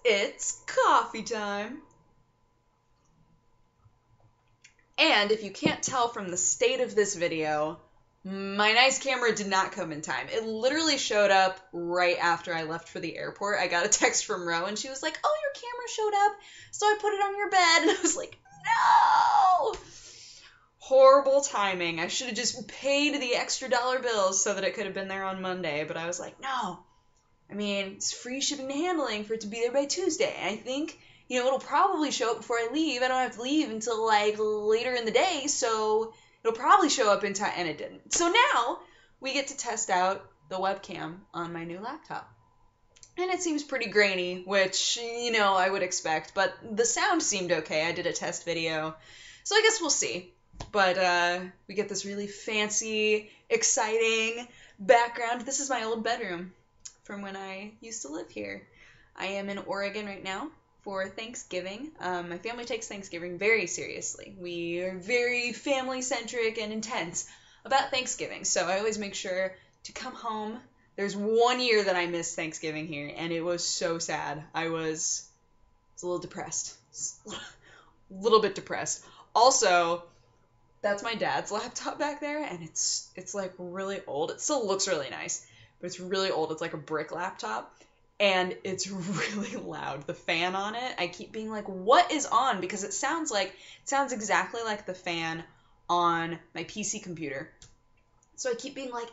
it's coffee time. And if you can't tell from the state of this video, my nice camera did not come in time. It literally showed up right after I left for the airport. I got a text from Ro, and she was like, oh, your camera showed up, so I put it on your bed. And I was like, no! Horrible timing. I should have just paid the extra dollar bills so that it could have been there on Monday, but I was like, no. I mean, it's free shipping and handling for it to be there by Tuesday. I think, it'll probably show up before I leave. I don't have to leave until, later in the day, so it'll probably show up in time, and it didn't. So now we get to test out the webcam on my new laptop. And it seems pretty grainy, which, I would expect, but the sound seemed okay. I did a test video, so I guess we'll see. But we get this really fancy, exciting background. This is my old bedroom from when I used to live here. I am in Oregon right now for Thanksgiving. My family takes Thanksgiving very seriously. We are very family-centric and intense about Thanksgiving, so I always make sure to come home. There's one year that I missed Thanksgiving here, and it was so sad. I was a little depressed. A little bit depressed. Also, that's my dad's laptop back there, and it's really old. It still looks really nice, but it's really old. It's like a brick laptop, and it's really loud. The fan on it, I keep being like, what is on? Because it sounds exactly like the fan on my PC computer. So I keep being like,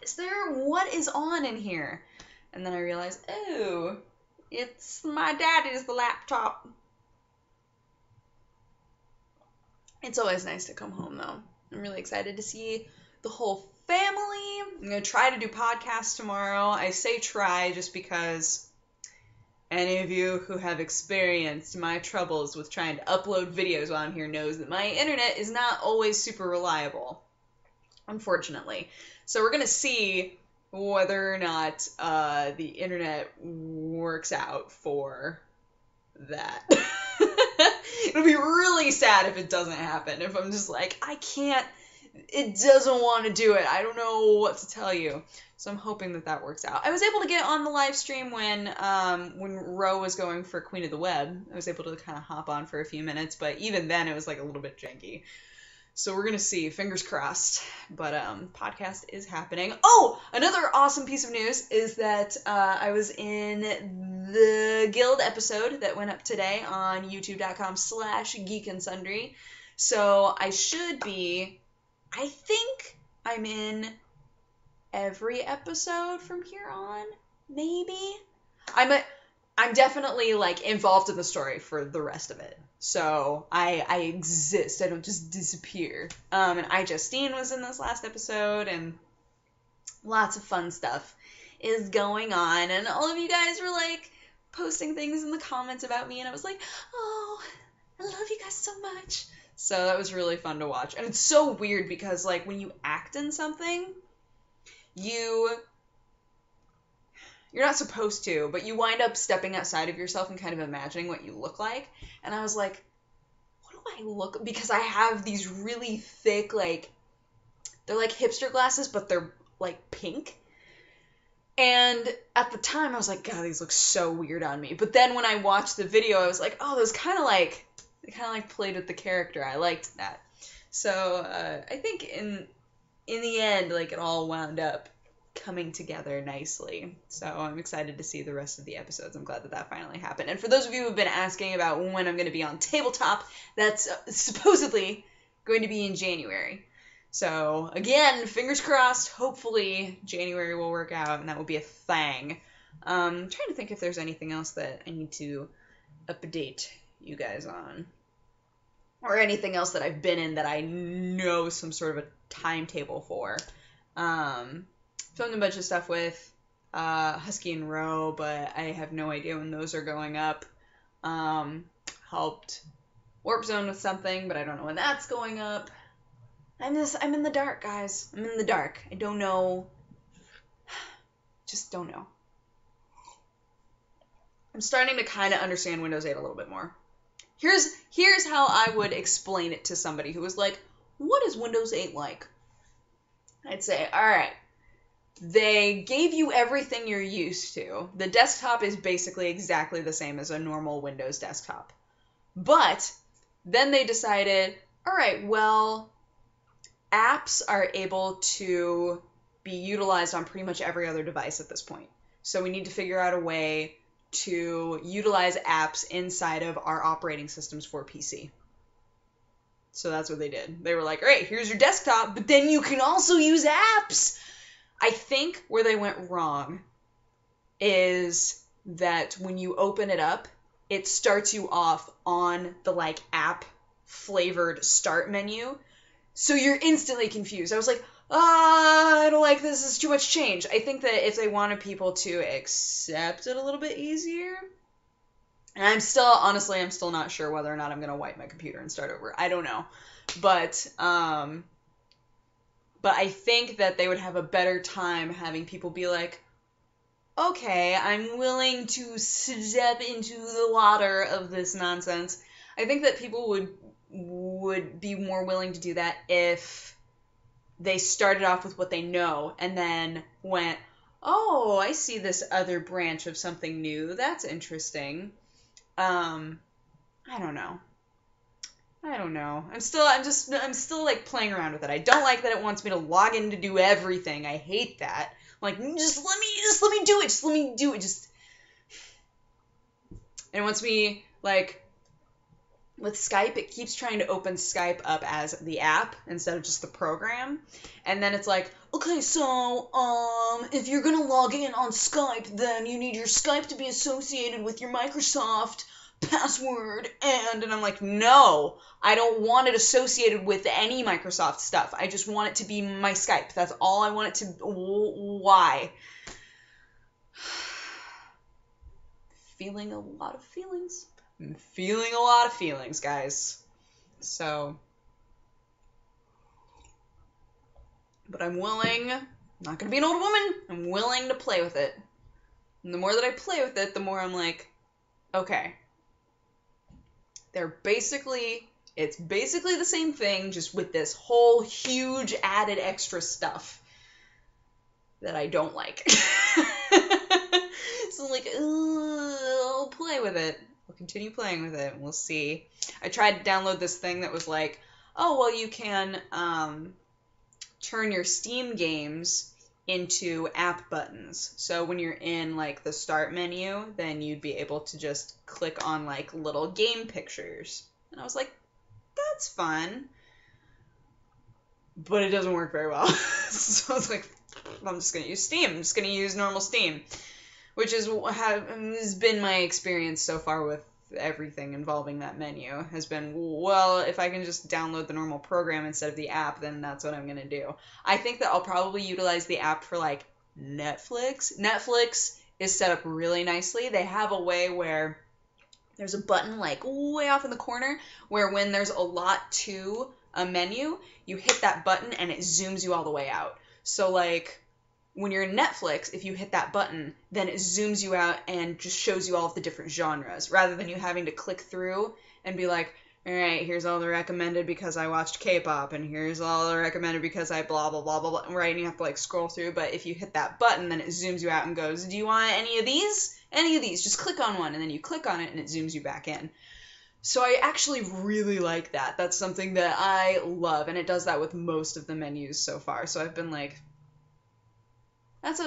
what is on in here? And then I realize, oh, it's my daddy's laptop. It's always nice to come home, though. I'm really excited to see the whole family. I'm going to try to do podcasts tomorrow. I say try just because any of you who have experienced my troubles with trying to upload videos on here knows that my internet is not always super reliable, unfortunately. So we're going to see whether or not the internet works out for that. It'll be really sad if it doesn't happen. If I'm just like, I can't, it doesn't want to do it. I don't know what to tell you. So I'm hoping that works out. I was able to get on the live stream when Ro was going for Queen of the Web. I was able to kind of hop on for a few minutes, but even then it was a little bit janky. So we're going to see, fingers crossed, but podcast is happening. Oh, another awesome piece of news is that I was in the Guild episode that went up today on youtube.com/geekandsundry. So I think I'm in every episode from here on, maybe? I'm definitely, involved in the story for the rest of it. So, I exist. I don't just disappear. And Justine was in this last episode, and lots of fun stuff is going on. And all of you guys were, posting things in the comments about me, and I was like, oh, I love you guys so much. So, that was really fun to watch. And it's so weird because, when you act in something, you're not supposed to, but you wind up stepping outside of yourself and kind of imagining what you look like. And I was like, what do I look? Because I have these really thick, they're like hipster glasses, but they're pink. And at the time I was like, God, these look so weird on me. But then when I watched the video, I was like, oh, those kind of they played with the character. I liked that. So I think in the end, it all wound up coming together nicely. So I'm excited to see the rest of the episodes. I'm glad that finally happened. And for those of you who have been asking about when I'm going to be on Tabletop, that's supposedly going to be in January. So again, fingers crossed, hopefully January will work out and that will be a thing. I'm trying to think if there's anything else that I need to update you guys on. Or anything else that I've been in that I know some sort of a timetable for. Filmed a bunch of stuff with Husky and Ro, but I have no idea when those are going up. Helped Warp Zone with something, but I don't know when that's going up. I'm in the dark, guys. I'm in the dark. I don't know. Just don't know. I'm starting to kind of understand Windows 8 a little bit more. Here's how I would explain it to somebody who was like, what is Windows 8 like? I'd say, all right. they gave you everything you're used to. The desktop is basically exactly the same as a normal Windows desktop. But then they decided, all right, well, apps are able to be utilized on pretty much every other device at this point. So we need to figure out a way to utilize apps inside of our operating systems for PC. So that's what they did. They were like, all right, here's your desktop, but then you can also use apps. I think where they went wrong is that when you open it up, it starts you off on the like app flavored start menu. So you're instantly confused. I was like, I don't like this. This is too much change. I think that if they wanted people to accept it a little bit easier, and I'm still not sure whether or not I'm going to wipe my computer and start over. I don't know. But I think that they would have a better time having people be like, okay, I'm willing to step into the water of this nonsense. I think that people would be more willing to do that if they started off with what they know and then went, oh, I see this other branch of something new. That's interesting. I don't know. I'm still like playing around with it. I don't like that it wants me to log in to do everything. I hate that. I'm like, just let me do it. And it wants me, like, with Skype, it keeps trying to open Skype up as the app instead of just the program. And then it's like, okay, so, if you're gonna log in on Skype, then you need your Skype to be associated with your Microsoft password, and I'm like, no, I don't want it associated with any Microsoft stuff. I just want it to be my Skype. That's all I want it to. Why? Feeling a lot of feelings. I'm feeling a lot of feelings, guys. So, but I'm willing. I'm not gonna be an old woman. I'm willing to play with it. And the more that I play with it, the more I'm like, okay. It's basically the same thing, just with this whole huge added extra stuff that I don't like. So I'm like, I'll play with it. I'll continue playing with it, and we'll see. I tried to download this thing that was like, oh, well, you can turn your Steam games into app buttons. So when you're in like the start menu, then you'd be able to just click on like little game pictures. And I was like, that's fun. But it doesn't work very well. So I was like, I'm just going to use Steam. I'm just going to use normal Steam. Which has been my experience so far with everything involving that menu. Has been, well, if I can just download the normal program instead of the app, then that's what I'm going to do. I think that I'll probably utilize the app for, like, Netflix. Netflix is set up really nicely. They have a way where there's a button, like, way off in the corner, where when there's a lot to a menu, you hit that button and it zooms you all the way out. So, like, when you're in Netflix, if you hit that button, then it zooms you out and just shows you all of the different genres, rather than you having to click through and be like, all right, here's all the recommended because I watched K-pop, and here's all the recommended because I blah, blah, blah, blah, blah, right? And you have to, like, scroll through. But if you hit that button, then it zooms you out and goes, do you want any of these? Any of these. Just click on one, and then you click on it, and it zooms you back in. So I actually really like that. That's something that I love, and it does that with most of the menus so far. So I've been like, that's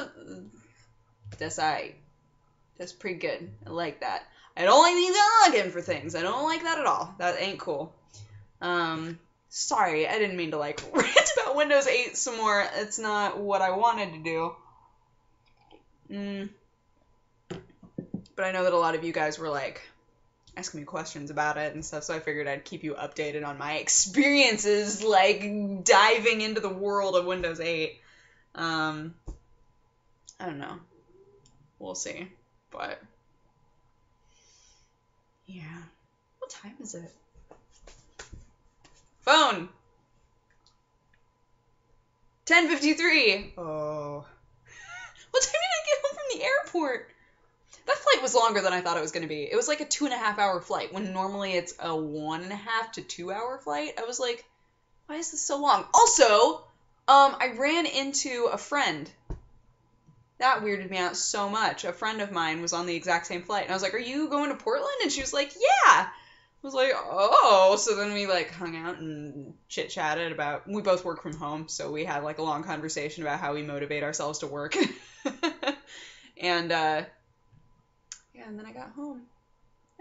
pretty good. I like that. I don't like the login for things. I don't like that at all. That ain't cool. Sorry, I didn't mean to, like, rant about Windows 8 some more. It's not what I wanted to do. But I know that a lot of you guys were, like, asking me questions about it and stuff, so I figured I'd keep you updated on my experiences, like, diving into the world of Windows 8. I don't know. We'll see. But, yeah. What time is it? Phone! 10:53! Oh. What time did I get home from the airport? That flight was longer than I thought it was going to be. It was like a 2.5 hour flight, when normally it's a 1.5 to 2 hour flight. I was like, why is this so long? Also, I ran into a friend That weirded me out so much. A friend of mine was on the exact same flight, and I was like, are you going to Portland? And she was like, yeah. I was like, oh. So then we, like, hung out and chit-chatted about, we both work from home, so we had, like, a long conversation about how we motivate ourselves to work. And, yeah, and then I got home.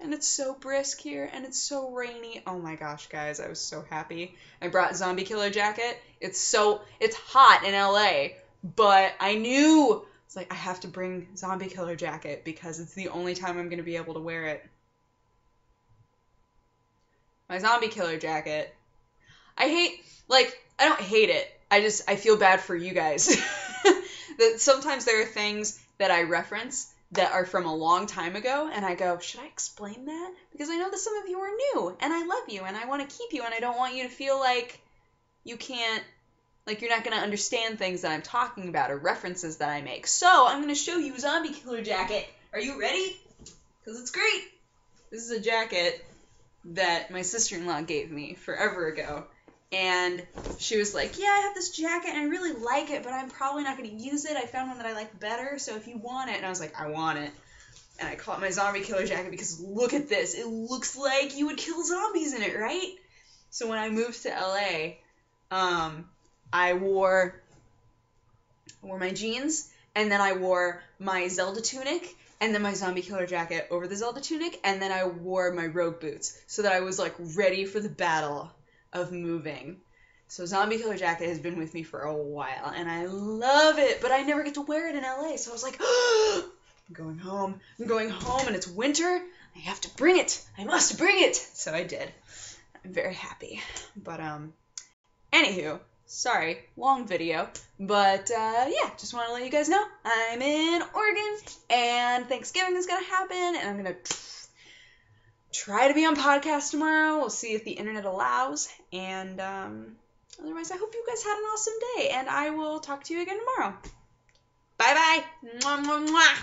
And it's so brisk here, and it's so rainy. Oh my gosh, guys, I was so happy. I brought Zombie Killer Jacket. It's hot in LA, but I knew, it's like, I have to bring Zombie Killer Jacket because it's the only time I'm going to be able to wear it. My Zombie Killer Jacket. I don't hate it. I feel bad for you guys. That sometimes there are things that I reference that are from a long time ago, and I go, should I explain that? Because I know that some of you are new, and I love you, and I want to keep you, and I don't want you to feel like you can't, like you're not going to understand things that I'm talking about or references that I make. So I'm going to show you Zombie Killer Jacket. Are you ready? Because it's great. This is a jacket that my sister-in-law gave me forever ago. And she was like, yeah, I have this jacket, and I really like it, but I'm probably not going to use it. I found one that I like better, so if you want it. And I was like, I want it. And I call it my Zombie Killer Jacket because look at this. It looks like you would kill zombies in it, right? So when I moved to LA, I wore my jeans, and then I wore my Zelda tunic, and then my Zombie Killer Jacket over the Zelda tunic, and then I wore my rogue boots so that I was, like, ready for the battle of moving. So Zombie Killer Jacket has been with me for a while, and I love it, but I never get to wear it in LA, so I was like, oh, I'm going home, and it's winter, I have to bring it, I must bring it, so I did. I'm very happy, but, anywho, sorry, long video, but, yeah, just want to let you guys know, I'm in Oregon, and Thanksgiving is gonna happen, and I'm gonna try to be on podcast tomorrow. We'll see if the internet allows. And otherwise, I hope you guys had an awesome day. And I will talk to you again tomorrow. Bye-bye. Mwah, mwah, mwah.